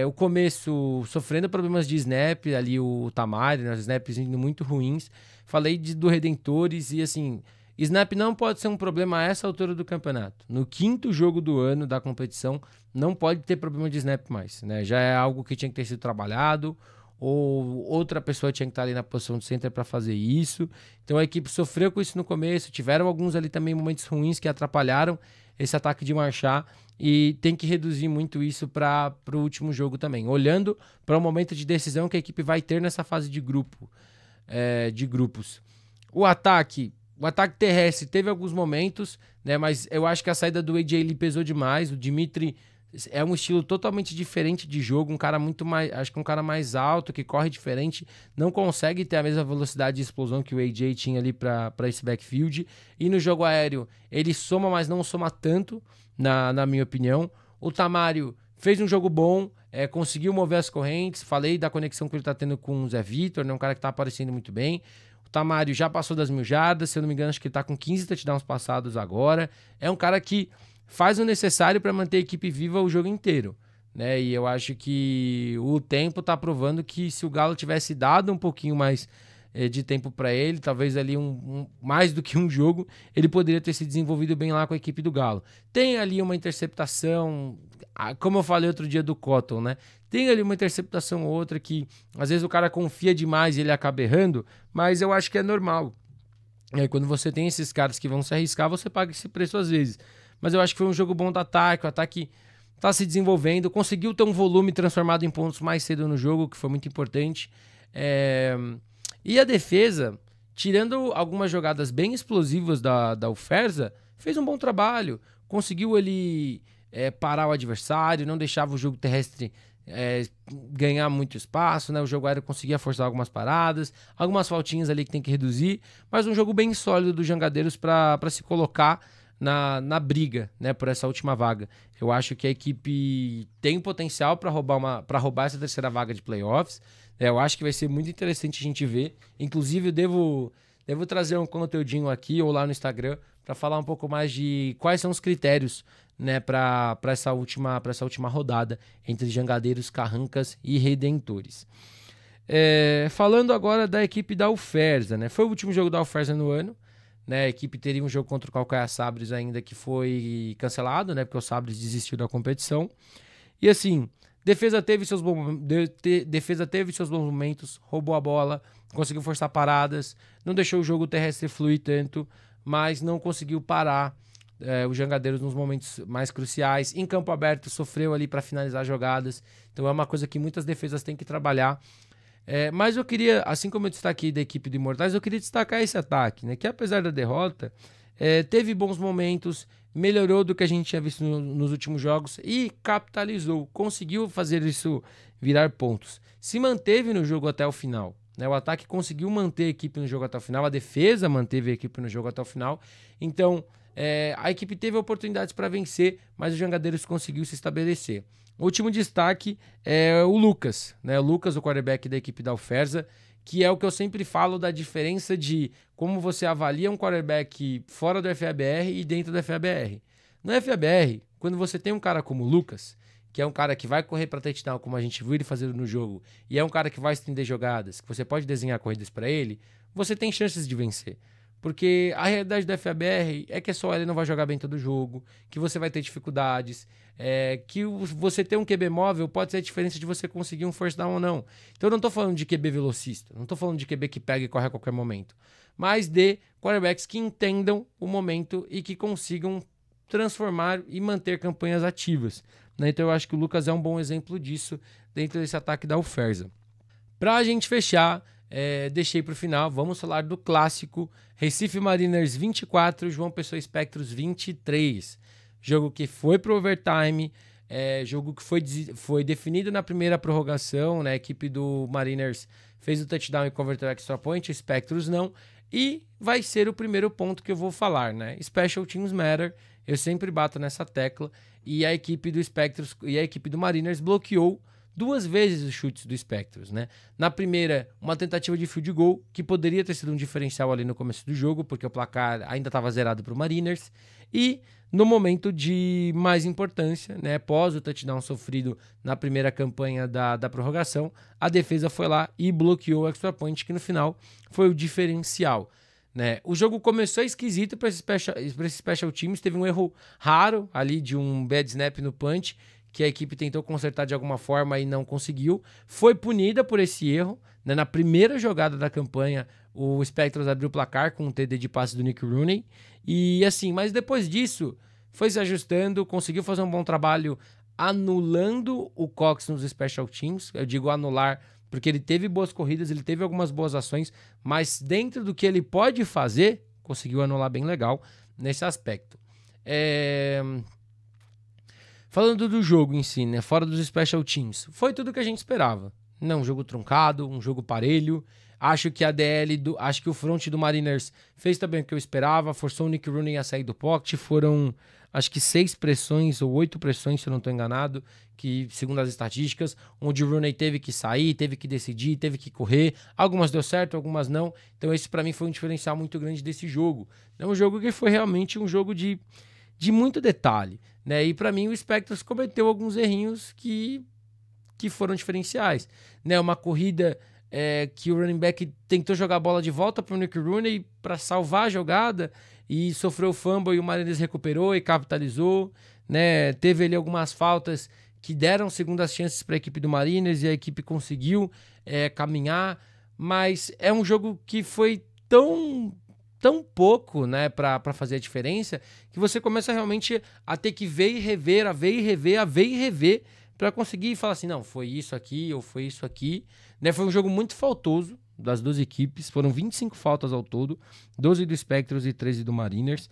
o começo sofrendo problemas de snap, ali o Tamari, né? Os snaps indo muito ruins. Falei do Redentores e assim... Snap não pode ser um problema a essa altura do campeonato. No 5º jogo do ano da competição, não pode ter problema de snap mais, né? Já é algo que tinha que ter sido trabalhado. ou outra pessoa tinha que estar ali na posição de center para fazer isso. Então a equipe sofreu com isso no começo, tiveram alguns ali também momentos ruins que atrapalharam esse ataque de marchar, e tem que reduzir muito isso para o último jogo também, olhando para o momento de decisão que a equipe vai ter nessa fase de grupos. O ataque terrestre teve alguns momentos, né, mas eu acho que a saída do AJ Lee pesou demais. O Dimitri é um estilo totalmente diferente de jogo, um cara muito mais, acho que um cara mais alto, que corre diferente, não consegue ter a mesma velocidade de explosão que o AJ tinha ali para esse backfield. E no jogo aéreo ele soma, mas não soma tanto, na minha opinião. O Tamário fez um jogo bom, conseguiu mover as correntes, falei da conexão que ele tá tendo com o Zé Vitor, né, um cara que tá aparecendo muito bem. O Tamário já passou das 1.000 jardas, se eu não me engano, acho que ele tá com 15 touchdowns passados agora. É um cara que faz o necessário para manter a equipe viva o jogo inteiro, né? E eu acho que o tempo tá provando que se o Galo tivesse dado um pouquinho mais de tempo para ele, talvez ali mais do que um jogo, ele poderia ter se desenvolvido bem lá com a equipe do Galo. Tem ali uma interceptação, como eu falei outro dia do Cotton, né? Tem ali uma interceptação ou outra que às vezes o cara confia demais e ele acaba errando, mas eu acho que é normal. Quando você tem esses caras que vão se arriscar, você paga esse preço às vezes. Mas eu acho que foi um jogo bom do ataque, o ataque tá se desenvolvendo, conseguiu ter um volume transformado em pontos mais cedo no jogo, que foi muito importante. E a defesa, tirando algumas jogadas bem explosivas da UFERJA, fez um bom trabalho. Conseguiu ele parar o adversário, não deixava o jogo terrestre ganhar muito espaço, né? O jogo aéreo conseguia forçar algumas paradas, algumas faltinhas ali que tem que reduzir, mas um jogo bem sólido dos Jangadeiros para se colocar na briga, né, por essa última vaga. Eu acho que a equipe tem potencial para roubar essa terceira vaga de playoffs. Eu acho que vai ser muito interessante a gente ver. Inclusive, eu devo trazer um conteúdinho aqui ou lá no Instagram para falar um pouco mais de quais são os critérios, né, para essa última rodada entre Jangadeiros, Carrancas e Redentores. Falando agora da equipe da UFERJA, né? Foi o último jogo da UFERJA no ano. Né, a equipe teria um jogo contra o Caucaia Sabres ainda que foi cancelado, né, porque o Sabres desistiu da competição. E assim, defesa teve seus bons momentos, roubou a bola, conseguiu forçar paradas, não deixou o jogo terrestre fluir tanto, mas não conseguiu parar os Jangadeiros nos momentos mais cruciais. Em campo aberto, sofreu ali para finalizar jogadas. Então é uma coisa que muitas defesas têm que trabalhar. Mas eu queria, assim como eu destaquei da equipe do Imortais, eu queria destacar esse ataque, né? Que apesar da derrota, teve bons momentos, melhorou do que a gente tinha visto nos últimos jogos e capitalizou, conseguiu fazer isso virar pontos. Se manteve no jogo até o final, né? O ataque conseguiu manter a equipe no jogo até o final, a defesa manteve a equipe no jogo até o final. Então, a equipe teve oportunidades para vencer, mas o Jangadeiros conseguiu se estabelecer. O último destaque é o Lucas, né? O Lucas, o quarterback da equipe da UFERJA, que é o que eu sempre falo da diferença de como você avalia um quarterback fora do FABR e dentro do FABR. No FABR, quando você tem um cara como o Lucas, que é um cara que vai correr para touchdown, como a gente viu ele fazendo no jogo, e é um cara que vai estender jogadas, que você pode desenhar corridas para ele, você tem chances de vencer. Porque a realidade do FABR é que só ele não vai jogar bem todo jogo, que você vai ter dificuldades, que você ter um QB móvel pode ser a diferença de você conseguir um first down ou não. Então eu não tô falando de QB velocista, não tô falando de QB que pega e corre a qualquer momento, mas de quarterbacks que entendam o momento e que consigam transformar e manter campanhas ativas, né? Então eu acho que o Lucas é um bom exemplo disso dentro desse ataque da UFERJA. Pra gente fechar, deixei para o final, vamos falar do clássico Recife Mariners 24, João Pessoa Spectros 23. Jogo que foi pro overtime, jogo que foi definido na primeira prorrogação, né? A equipe do Mariners fez o touchdown e converteu o extra point, o Spectros não. E vai ser o primeiro ponto que eu vou falar, né? Special Teams Matter, eu sempre bato nessa tecla. E a equipe do Spectros e a equipe do Mariners bloqueou 2 vezes os chutes do Spectros, né? Na primeira, uma tentativa de field goal, que poderia ter sido um diferencial ali no começo do jogo, porque o placar ainda estava zerado para o Mariners. E no momento de mais importância, né, após o touchdown sofrido na primeira campanha da prorrogação, a defesa foi lá e bloqueou o extra point, que no final foi o diferencial. Né? O jogo começou esquisito para esse special teams, teve um erro raro ali de um bad snap no punch, que a equipe tentou consertar de alguma forma e não conseguiu. Foi punida por esse erro, né? Na primeira jogada da campanha, o Spectros abriu o placar com um TD de passe do Nick Rooney. E assim, mas depois disso, foi se ajustando, conseguiu fazer um bom trabalho anulando o Cox nos Special Teams. Eu digo anular porque ele teve boas corridas, ele teve algumas boas ações, mas dentro do que ele pode fazer, conseguiu anular bem legal nesse aspecto. Falando do jogo em si, né, fora dos Special Teams, foi tudo que a gente esperava. Não, um jogo truncado, um jogo parelho. Acho que acho que o front do Mariners fez também o que eu esperava, forçou o Nick Rooney a sair do pocket. Foram, acho que 6 pressões ou 8 pressões, se eu não estou enganado, que segundo as estatísticas, onde o Rooney teve que sair, teve que decidir, teve que correr. Algumas deu certo, algumas não. Então esse para mim foi um diferencial muito grande desse jogo. É um jogo que foi realmente um jogo de muito detalhe, né? E para mim o Spectros cometeu alguns errinhos que foram diferenciais, né? Uma corrida que o running back tentou jogar a bola de volta para o Nick Rooney para salvar a jogada e sofreu fumble e o Mariners recuperou e capitalizou, né? Teve ali algumas faltas que deram segundas chances para a equipe do Mariners e a equipe conseguiu caminhar, mas é um jogo que foi tão pouco, né, para fazer a diferença, que você começa realmente a ter que ver e rever, a ver e rever, para conseguir falar assim, não, foi isso aqui ou foi isso aqui, né? Foi um jogo muito faltoso das duas equipes, foram 25 faltas ao todo, 12 do Spectros e 13 do Mariners.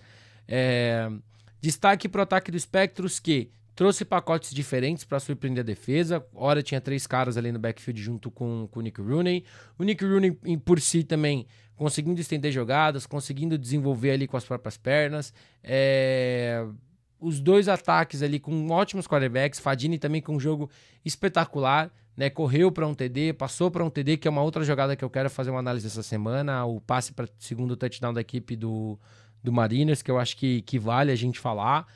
Destaque para o ataque do Spectros, que trouxe pacotes diferentes para surpreender a defesa. Ora tinha 3 caras ali no backfield junto com o Nick Rooney. O Nick Rooney por si também conseguindo estender jogadas, conseguindo desenvolver ali com as próprias pernas. Os dois ataques ali com ótimos quarterbacks. Fadini também com um jogo espetacular, né? Correu para um TD, passou para um TD, que é uma outra jogada que eu quero fazer uma análise essa semana. O passe para o segundo touchdown da equipe do Mariners, que eu acho que vale a gente falar.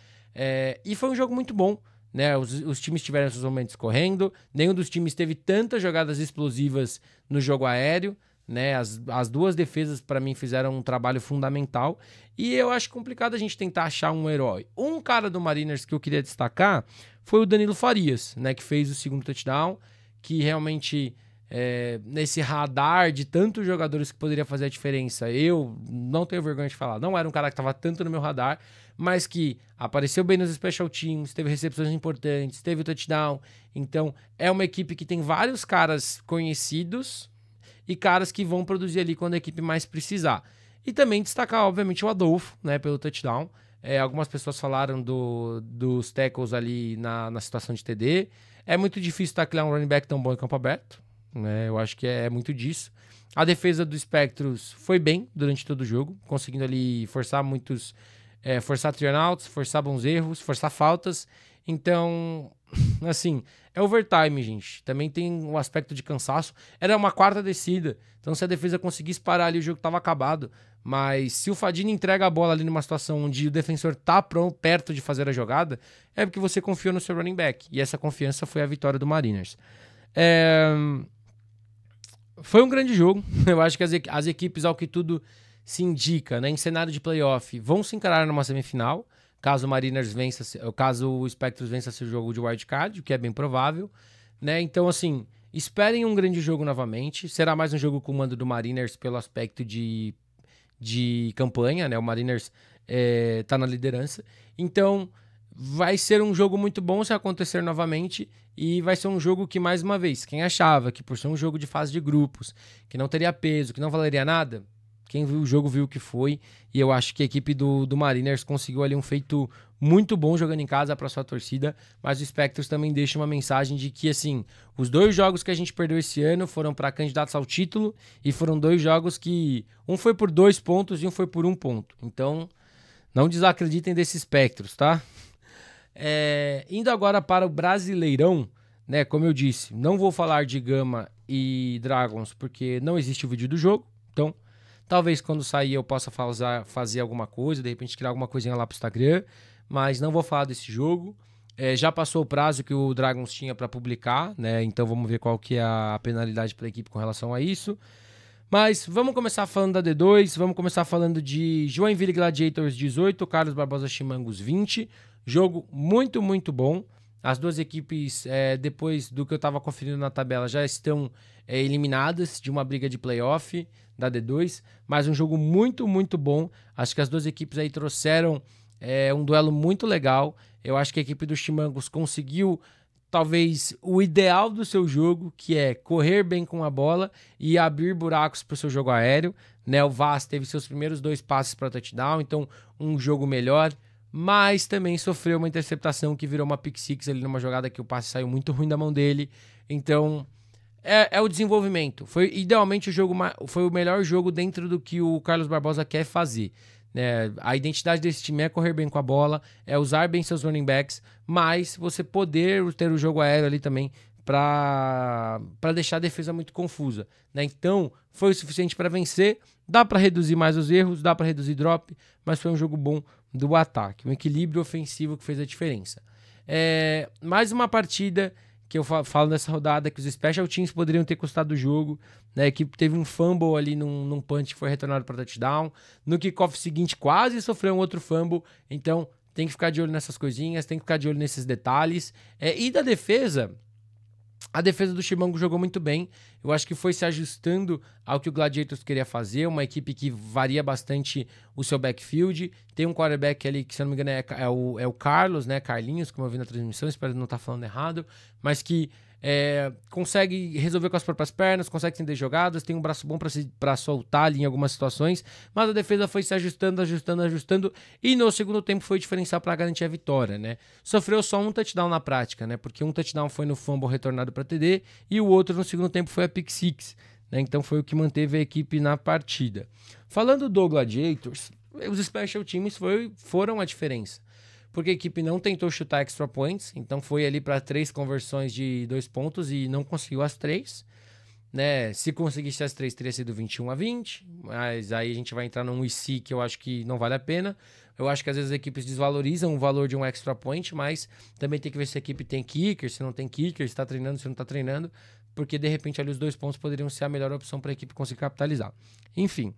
E foi um jogo muito bom, né? Os times tiveram seus momentos correndo. Nenhum dos times teve tantas jogadas explosivas no jogo aéreo, né? As duas defesas, para mim, fizeram um trabalho fundamental. E eu acho complicado a gente tentar achar um herói. Um cara do Mariners que eu queria destacar foi o Danilo Farias, né? Que fez o segundo touchdown, que realmente, nesse radar de tantos jogadores que poderia fazer a diferença, eu não tenho vergonha de falar, não era um cara que estava tanto no meu radar, mas que apareceu bem nos Special Teams, teve recepções importantes, teve o touchdown. Então, é uma equipe que tem vários caras conhecidos e caras que vão produzir ali quando a equipe mais precisar. E também destacar, obviamente, o Adolfo, né, pelo touchdown. Algumas pessoas falaram dos tackles ali na situação de TD. É muito difícil taclear um running back tão bom em campo aberto, né? Eu acho que é muito disso. A defesa do Spectros foi bem durante todo o jogo, conseguindo ali forçar forçar turnouts, forçar bons erros, forçar faltas. Então, assim, é overtime, gente. Também tem o aspecto de cansaço. Era uma quarta descida, então se a defesa conseguisse parar ali, o jogo estava acabado. Mas se o Fadini entrega a bola ali numa situação onde o defensor tá perto de fazer a jogada, é porque você confiou no seu running back. E essa confiança foi a vitória do Mariners. Foi um grande jogo. Eu acho que as equipes, ao que tudo se indica, né, em cenário de playoff, vão se encarar numa semifinal, caso o Mariners vença, caso o Spectros vença seu jogo de wildcard, o que é bem provável, né? Então, assim, esperem um grande jogo novamente. Será mais um jogo com o mando do Mariners pelo aspecto de campanha, né? O Mariners tá na liderança. Então, vai ser um jogo muito bom se acontecer novamente, e vai ser um jogo que, mais uma vez, quem achava que por ser um jogo de fase de grupos, que não teria peso, que não valeria nada, quem viu o jogo viu o que foi, e eu acho que a equipe do Mariners conseguiu ali um feito muito bom jogando em casa para sua torcida, mas o Spectros também deixa uma mensagem de que, assim, os 2 jogos que a gente perdeu esse ano foram para candidatos ao título, e foram 2 jogos que um foi por 2 pontos e um foi por 1 ponto. Então, não desacreditem desses Spectros, tá? Indo agora para o Brasileirão, né? Como eu disse, não vou falar de Gama e Dragons porque não existe o vídeo do jogo, então talvez quando sair eu possa fazer alguma coisa, de repente criar alguma coisinha lá pro Instagram, mas não vou falar desse jogo. Já passou o prazo que o Dragons tinha para publicar, né? Então vamos ver qual que é a penalidade para a equipe com relação a isso. Mas vamos começar falando da D2, vamos começar falando de Joinville Gladiators 18, Carlos Barbosa Chimangos 20. Jogo muito, muito bom, As duas equipes, depois do que eu estava conferindo na tabela, já estão eliminadas de uma briga de playoff da D2, mas um jogo muito, muito bom. Acho que as duas equipes aí trouxeram um duelo muito legal. Eu acho que a equipe dos Chimangos conseguiu talvez o ideal do seu jogo, que é correr bem com a bola e abrir buracos para o seu jogo aéreo. Né? O Vaz teve seus primeiros 2 passes para touchdown, então um jogo melhor, mas também sofreu uma interceptação que virou uma pick six ali numa jogada que o passe saiu muito ruim da mão dele. Então é o desenvolvimento. Foi idealmente foi o melhor jogo dentro do que o Carlos Barbosa quer fazer. A identidade desse time é correr bem com a bola, é usar bem seus running backs, mas você poder ter o jogo aéreo ali também para deixar a defesa muito confusa. Então, foi o suficiente para vencer. Dá para reduzir mais os erros, dá para reduzir drop, mas foi um jogo bom do ataque. Um equilíbrio ofensivo que fez a diferença. Mais uma partida que eu falo nessa rodada, que os special teams poderiam ter custado o jogo. A equipe teve um fumble ali num punch que foi retornado para touchdown. No kickoff seguinte, quase sofreu um outro fumble. Então, tem que ficar de olho nessas coisinhas, tem que ficar de olho nesses detalhes. E da defesa, a defesa do Chimango jogou muito bem. Eu acho que foi se ajustando ao que o Gladiators queria fazer. Uma equipe que varia bastante o seu backfield. Tem um quarterback ali que, se eu não me engano, é o Carlos, né? Carlinhos, como eu vi na transmissão. Espero não estar falando errado. Mas que consegue resolver com as próprias pernas, consegue entender jogadas, tem um braço bom para soltar ali em algumas situações. Mas a defesa foi se ajustando. E no segundo tempo foi diferencial para garantir a vitória, né? Sofreu só um touchdown na prática, né? Porque um touchdown foi no fumble retornado para TD e o outro no segundo tempo foi a pick six, né? Então foi o que manteve a equipe na partida. Falando do Gladiators, os special teams foram a diferença. Porque a equipe não tentou chutar extra points, então foi ali para 3 conversões de 2 pontos e não conseguiu as 3. Né? Se conseguisse as 3, teria sido 21-20, mas aí a gente vai entrar num IC que eu acho que não vale a pena. Eu acho que às vezes as equipes desvalorizam o valor de um extra point, mas também tem que ver se a equipe tem kicker, se não tem kicker, se está treinando, se não está treinando, porque de repente ali os 2 pontos poderiam ser a melhor opção para a equipe conseguir capitalizar. Enfim.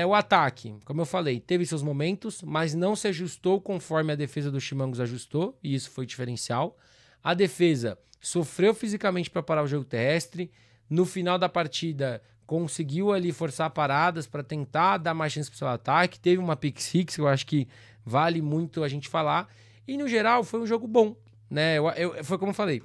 O ataque, como eu falei, teve seus momentos, mas não se ajustou conforme a defesa dos Chimangos ajustou, e isso foi diferencial. A defesa sofreu fisicamente para parar o jogo terrestre. No final da partida, conseguiu ali forçar paradas para tentar dar mais chance para o seu ataque. Teve uma pick six, que eu acho que vale muito a gente falar. E, no geral, foi um jogo bom, né? Foi como eu falei,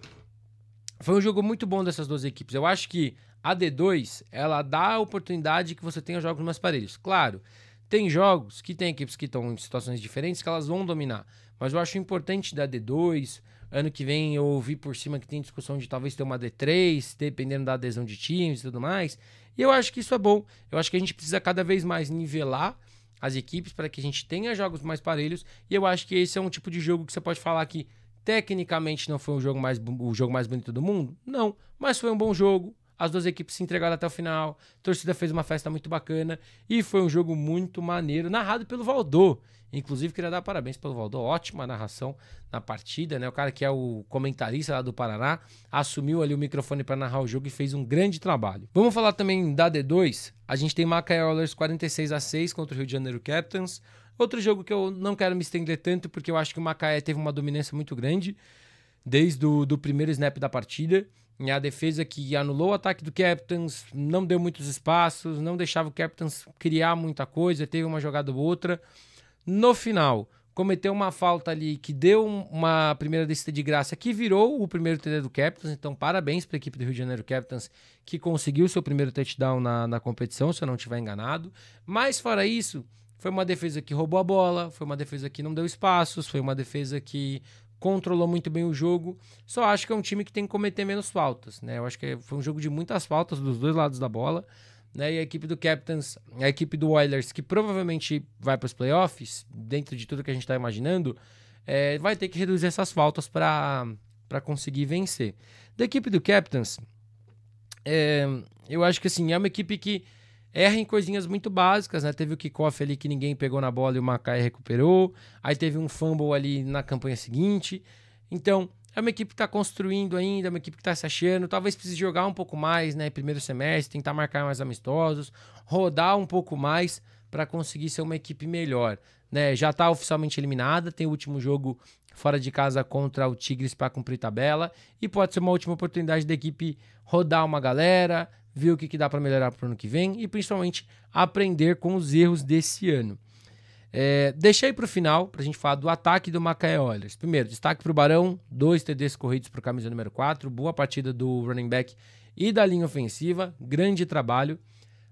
foi um jogo muito bom dessas duas equipes. Eu acho que a D2, ela dá a oportunidade que você tenha jogos mais parelhos. Claro, tem jogos que tem equipes que estão em situações diferentes que elas vão dominar. Mas eu acho importante da D2. Ano que vem eu ouvi por cima que tem discussão de talvez ter uma D3, dependendo da adesão de times e tudo mais. E eu acho que isso é bom. Eu acho que a gente precisa cada vez mais nivelar as equipes para que a gente tenha jogos mais parelhos. E eu acho que esse é um tipo de jogo que você pode falar que tecnicamente não foi o jogo mais bonito do mundo. Não, mas foi um bom jogo. As duas equipes se entregaram até o final. A torcida fez uma festa muito bacana. E foi um jogo muito maneiro, narrado pelo Valdô. Inclusive, queria dar parabéns pelo Valdô. Ótima narração na partida, né? O cara que é o comentarista lá do Paraná assumiu ali o microfone para narrar o jogo e fez um grande trabalho. Vamos falar também da D2. A gente tem Macaé Oilers 46-6 contra o Rio de Janeiro Captains. Outro jogo que eu não quero me estender tanto, porque eu acho que o Macaé teve uma dominância muito grande desde o primeiro snap da partida. E a defesa que anulou o ataque do Captains, não deu muitos espaços, não deixava o Captains criar muita coisa, teve uma jogada ou outra. No final, cometeu uma falta ali que deu uma primeira descida de graça que virou o primeiro TD do Captains. Então, parabéns para a equipe do Rio de Janeiro Captains que conseguiu seu primeiro touchdown na competição, se eu não estiver enganado. Mas, fora isso, foi uma defesa que roubou a bola, foi uma defesa que não deu espaços, foi uma defesa que controlou muito bem o jogo. Só acho que é um time que tem que cometer menos faltas, né? Eu acho que foi um jogo de muitas faltas dos dois lados da bola, né? E a equipe do Captains, a equipe do Oilers, que provavelmente vai para os playoffs, dentro de tudo que a gente está imaginando, vai ter que reduzir essas faltas para conseguir vencer. Da equipe do Captains, eu acho que assim, é uma equipe que erra em coisinhas muito básicas, né? Teve o kickoff ali que ninguém pegou na bola e o Macaé recuperou. Aí teve um fumble ali na campanha seguinte. Então, é uma equipe que está construindo ainda, é uma equipe que está se achando. Talvez precise jogar um pouco mais, né? Primeiro semestre, tentar marcar mais amistosos, rodar um pouco mais para conseguir ser uma equipe melhor, né? Já está oficialmente eliminada, tem o último jogo fora de casa contra o Tigres para cumprir tabela, e pode ser uma última oportunidade da equipe rodar uma galera, ver o que dá para melhorar para o ano que vem e principalmente aprender com os erros desse ano. Deixei para o final, para a gente falar do ataque do Macaé Oilers. Primeiro, destaque para o Barão, 2 TDs corridos para o camisa número 4, boa partida do running back e da linha ofensiva, grande trabalho.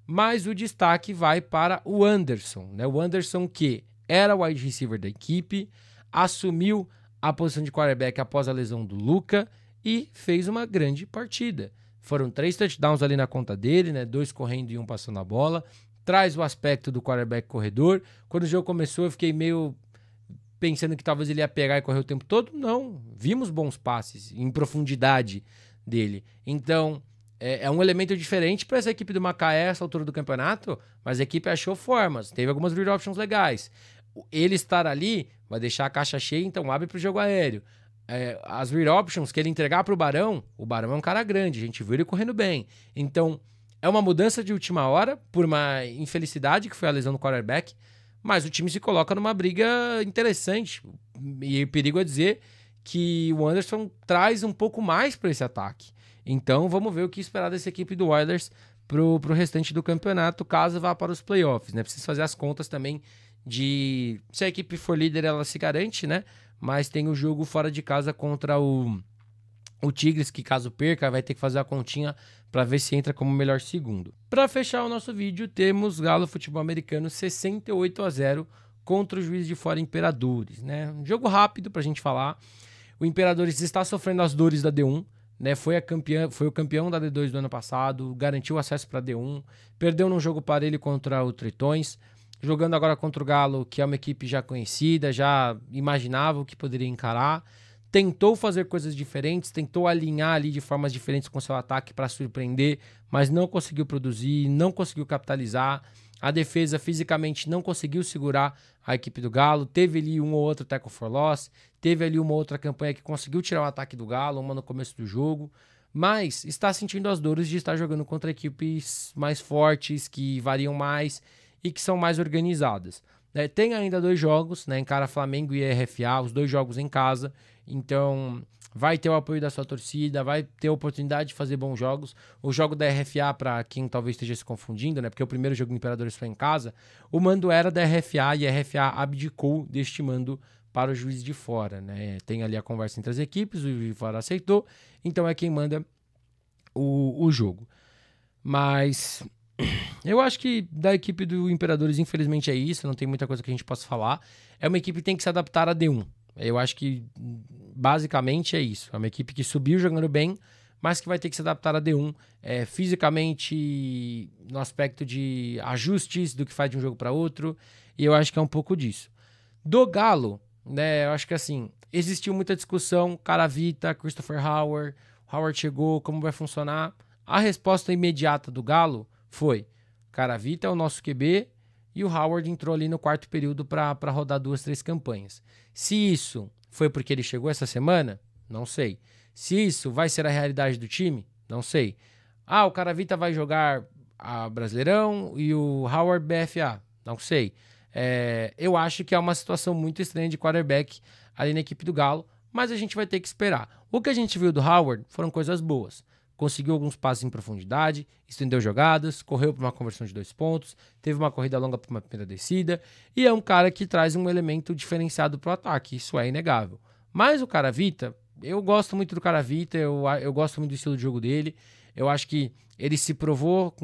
Mas o destaque vai para o Anderson, né? O Anderson que era o wide receiver da equipe, assumiu a posição de quarterback após a lesão do Luka e fez uma grande partida. Foram 3 touchdowns ali na conta dele, né? 2 correndo e 1 passando a bola. Traz o aspecto do quarterback corredor. Quando o jogo começou, eu fiquei meio pensando que talvez ele ia pegar e correr o tempo todo. Não, vimos bons passes em profundidade dele. Então, é um elemento diferente para essa equipe do Macaé, essa altura do campeonato, mas a equipe achou formas, teve algumas read options legais. Ele estar ali vai deixar a caixa cheia, então abre para o jogo aéreo. As read options que ele entregar para o Barão é um cara grande, a gente viu ele correndo bem. Então, é uma mudança de última hora, por uma infelicidade que foi a lesão do quarterback, mas o time se coloca numa briga interessante. E o perigo é dizer que o Anderson traz um pouco mais para esse ataque. Então, vamos ver o que esperar dessa equipe do Oilers pro restante do campeonato, caso vá para os playoffs, né? Precisa fazer as contas também de... Se a equipe for líder, ela se garante, né? Mas tem o jogo fora de casa contra o Tigres, que caso perca, vai ter que fazer a continha para ver se entra como melhor segundo. Para fechar o nosso vídeo, temos Galo Futebol Americano 68-0 contra o Juiz de Fora Imperadores, né? Um jogo rápido para a gente falar. O Imperadores está sofrendo as dores da D1, né? Foi o campeão da D2 do ano passado, garantiu acesso para a D1, perdeu num jogo parelho contra o Tritões, jogando agora contra o Galo, que é uma equipe já conhecida, já imaginava o que poderia encarar. Tentou fazer coisas diferentes, tentou alinhar ali de formas diferentes com seu ataque para surpreender, mas não conseguiu produzir, não conseguiu capitalizar. A defesa fisicamente não conseguiu segurar a equipe do Galo. Teve ali um ou outro tackle for loss, teve ali uma outra campanha que conseguiu tirar o ataque do Galo, uma no começo do jogo, mas está sentindo as dores de estar jogando contra equipes mais fortes, que variam mais e que são mais organizadas. Tem ainda 2 jogos, né? Encara Flamengo e RFA, os 2 jogos em casa. Então, vai ter o apoio da sua torcida, vai ter a oportunidade de fazer bons jogos. O jogo da RFA, para quem talvez esteja se confundindo, né? Porque o primeiro jogo do Imperadores foi em casa, o mando era da RFA e a RFA abdicou deste mando para o Juiz de Fora, né? Tem ali a conversa entre as equipes, o Juiz de Fora aceitou, então é quem manda o jogo. Mas eu acho que da equipe do Imperadores, infelizmente, é isso. Não tem muita coisa que a gente possa falar. É uma equipe que tem que se adaptar a D1. Eu acho que basicamente é isso. É uma equipe que subiu jogando bem, mas que vai ter que se adaptar a D1 fisicamente, no aspecto de ajustes do que faz de um jogo para outro. E eu acho que é um pouco disso. Do Galo, né? Eu acho que assim, existiu muita discussão. Caravita, Christopher Howard. Howard chegou, como vai funcionar? A resposta imediata do Galo foi: Caravita é o nosso QB e o Howard entrou ali no 4º período para rodar 2, 3 campanhas. Se isso foi porque ele chegou essa semana, não sei. Se isso vai ser a realidade do time, não sei. O Caravita vai jogar a Brasileirão e o Howard BFA, não sei. Eu acho que é uma situação muito estranha de quarterback ali na equipe do Galo, mas a gente vai ter que esperar. O que a gente viu do Howard foram coisas boas. Conseguiu alguns passes em profundidade, estendeu jogadas, correu para uma conversão de 2 pontos, teve uma corrida longa para uma primeira descida, e é um cara que traz um elemento diferenciado para o ataque, isso é inegável. Mas o Caravita, eu gosto muito do Caravita, eu gosto muito do estilo de jogo dele, eu acho que ele se provou,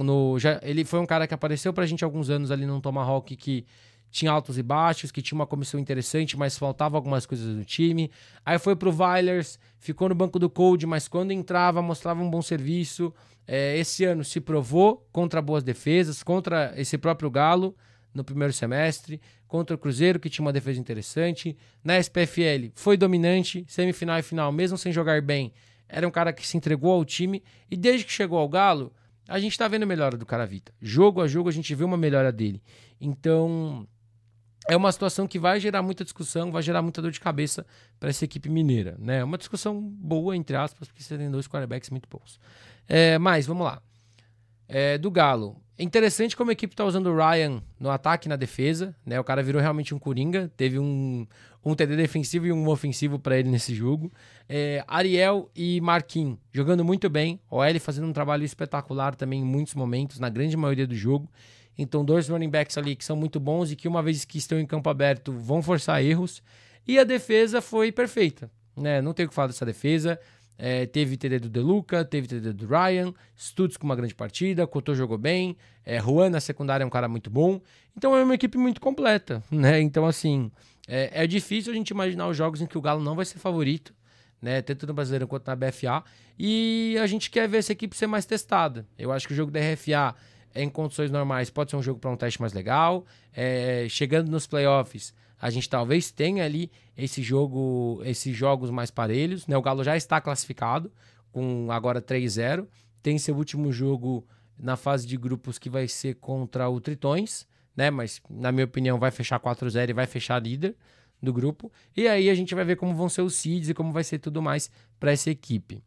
ele foi um cara que apareceu para a gente há alguns anos ali no Tomahawk, que tinha altos e baixos, que tinha uma comissão interessante, mas faltava algumas coisas no time. Aí foi pro Vailers, ficou no banco do Cold, mas quando entrava mostrava um bom serviço. Esse ano se provou contra boas defesas, contra esse próprio Galo no primeiro semestre, contra o Cruzeiro, que tinha uma defesa interessante. Na SPFL foi dominante, semifinal e final, mesmo sem jogar bem, era um cara que se entregou ao time. E desde que chegou ao Galo, a gente tá vendo melhora do Caravita. Jogo a jogo a gente vê uma melhora dele. Então, é uma situação que vai gerar muita discussão, vai gerar muita dor de cabeça para essa equipe mineira, né? Uma discussão boa, entre aspas, porque você tem 2 quarterbacks muito bons. Mas, vamos lá. Do Galo, É interessante como a equipe tá usando o Ryan no ataque e na defesa, né? O cara virou realmente um coringa, teve um TD defensivo e um ofensivo para ele nesse jogo. Ariel e Marquinhos jogando muito bem, OL fazendo um trabalho espetacular também em muitos momentos, na grande maioria do jogo. Então, 2 running backs ali que são muito bons e que uma vez que estão em campo aberto vão forçar erros. E a defesa foi perfeita, né? Não tem o que falar dessa defesa. Teve TD do Deluca, teve TD do Ryan, Stutz com uma grande partida, Cotô jogou bem, Juan na secundária é um cara muito bom. Então é uma equipe muito completa, né? Então, assim, é difícil a gente imaginar os jogos em que o Galo não vai ser favorito, né? Tanto no Brasileiro quanto na BFA. E a gente quer ver essa equipe ser mais testada. Eu acho que o jogo da RFA, em condições normais, pode ser um jogo para um teste mais legal. Chegando nos playoffs, a gente talvez tenha ali esses jogos mais parelhos, né? O Galo já está classificado, com agora 3-0. Tem seu último jogo na fase de grupos que vai ser contra o Tritões, né? Mas, na minha opinião, vai fechar 4-0 e vai fechar líder do grupo. E aí a gente vai ver como vão ser os seeds e como vai ser tudo mais para essa equipe.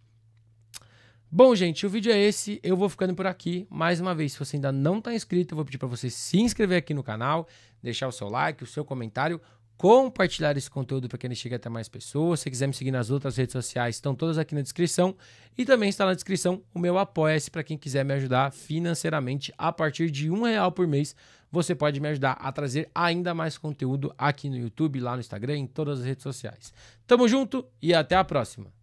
Bom, gente, o vídeo é esse, eu vou ficando por aqui. Mais uma vez, se você ainda não está inscrito, eu vou pedir para você se inscrever aqui no canal, deixar o seu like, o seu comentário, compartilhar esse conteúdo para que ele chegue até mais pessoas. Se quiser me seguir nas outras redes sociais, estão todas aqui na descrição. E também está na descrição o meu Apoia-se para quem quiser me ajudar financeiramente. A partir de R$1 por mês, você pode me ajudar a trazer ainda mais conteúdo aqui no YouTube, lá no Instagram, em todas as redes sociais. Tamo junto e até a próxima!